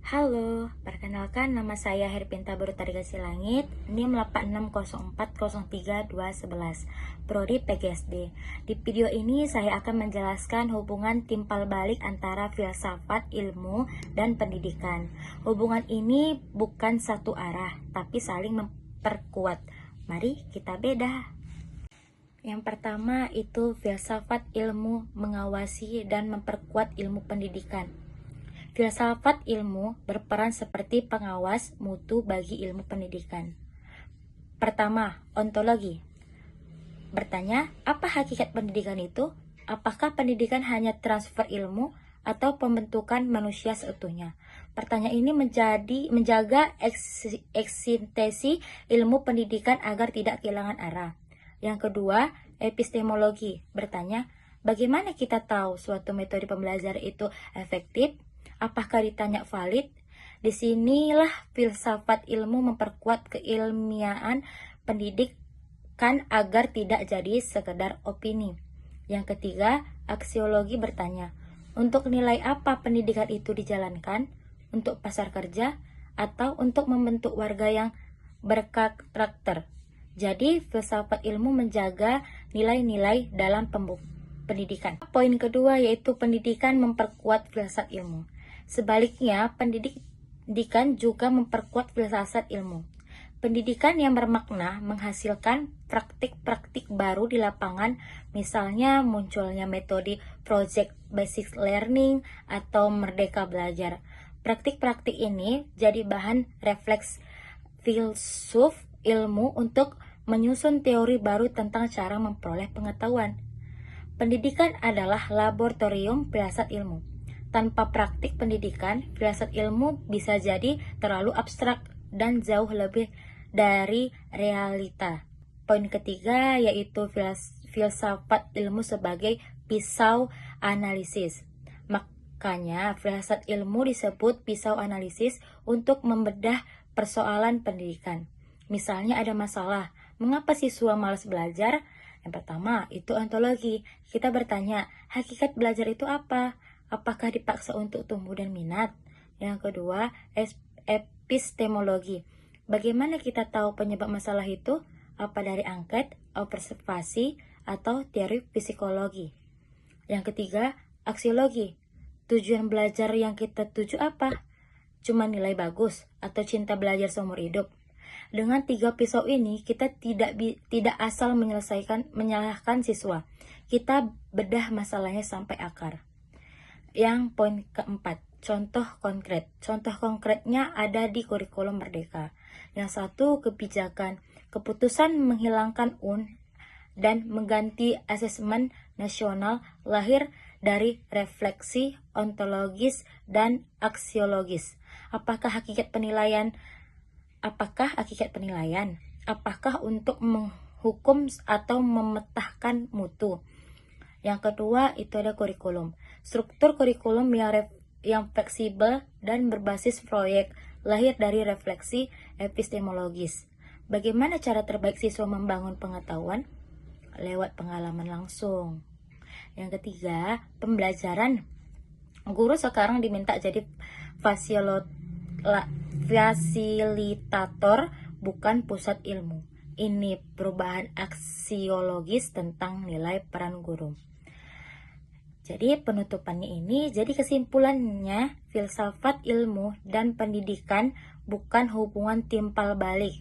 Halo, perkenalkan nama saya Herpinta Barutariga Silangit, NIM 8604032211, Prodi PGSD. Di video ini saya akan menjelaskan hubungan timpal balik antara filsafat, ilmu, dan pendidikan. Hubungan ini bukan satu arah, tapi saling memperkuat. Mari kita bedah. Yang pertama itu filsafat ilmu mengawasi dan memperkuat ilmu pendidikan. Filsafat ilmu berperan seperti pengawas mutu bagi ilmu pendidikan. Pertama, ontologi. Bertanya, apa hakikat pendidikan itu? Apakah pendidikan hanya transfer ilmu atau pembentukan manusia seutuhnya? Pertanyaan ini menjaga eksistensi ilmu pendidikan agar tidak kehilangan arah. Yang kedua, epistemologi. Bertanya, bagaimana kita tahu suatu metode pembelajaran itu efektif? Apakah ditanya valid? Disinilah filsafat ilmu memperkuat keilmiaan pendidikan agar tidak jadi sekedar opini. Yang ketiga, aksiologi bertanya, untuk nilai apa pendidikan itu dijalankan? Untuk pasar kerja atau untuk membentuk warga yang berkarakter? Jadi, filsafat ilmu menjaga nilai-nilai dalam pendidikan. Poin kedua yaitu pendidikan memperkuat filsafat ilmu. Sebaliknya, pendidikan juga memperkuat filsafat ilmu. Pendidikan yang bermakna menghasilkan praktik-praktik baru di lapangan, misalnya munculnya metode project based learning atau merdeka belajar. Praktik-praktik ini jadi bahan refleks filsuf ilmu untuk menyusun teori baru tentang cara memperoleh pengetahuan. Pendidikan adalah laboratorium filsafat ilmu. Tanpa praktik pendidikan, filsafat ilmu bisa jadi terlalu abstrak dan jauh lebih dari realita. Poin ketiga yaitu filsafat ilmu sebagai pisau analisis. Makanya filsafat ilmu disebut pisau analisis untuk membedah persoalan pendidikan. Misalnya ada masalah, mengapa siswa malas belajar? Yang pertama itu ontologi. Kita bertanya, hakikat belajar itu apa? Apakah dipaksa untuk tumbuh dan minat? Yang kedua, epistemologi. Bagaimana kita tahu penyebab masalah itu? Apa dari angket, observasi, atau teori psikologi? Yang ketiga, aksiologi. Tujuan belajar yang kita tuju apa? Cuma nilai bagus atau cinta belajar seumur hidup? Dengan tiga pisau ini, kita tidak asal menyalahkan siswa. Kita bedah masalahnya sampai akar. Yang poin keempat, contoh konkret. Contoh konkretnya ada di kurikulum Merdeka. Yang satu, kebijakan. Keputusan menghilangkan dan mengganti asesmen nasional lahir dari refleksi ontologis dan aksiologis. Apakah hakikat penilaian? Apakah untuk menghukum atau memetahkan mutu? Yang kedua itu ada kurikulum. Struktur kurikulum yang fleksibel dan berbasis proyek lahir dari refleksi epistemologis. Bagaimana cara terbaik siswa membangun pengetahuan? Lewat pengalaman langsung. Yang ketiga, pembelajaran. Guru sekarang diminta jadi fasilitator, bukan pusat ilmu. Ini perubahan aksiologis tentang nilai peran guru. Jadi penutupannya ini, jadi kesimpulannya filsafat ilmu dan pendidikan bukan hubungan timpal balik.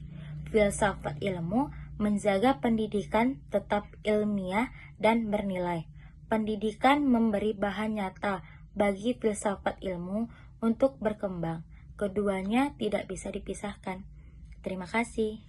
Filsafat ilmu menjaga pendidikan tetap ilmiah dan bernilai. Pendidikan memberi bahan nyata bagi filsafat ilmu untuk berkembang. Keduanya tidak bisa dipisahkan. Terima kasih.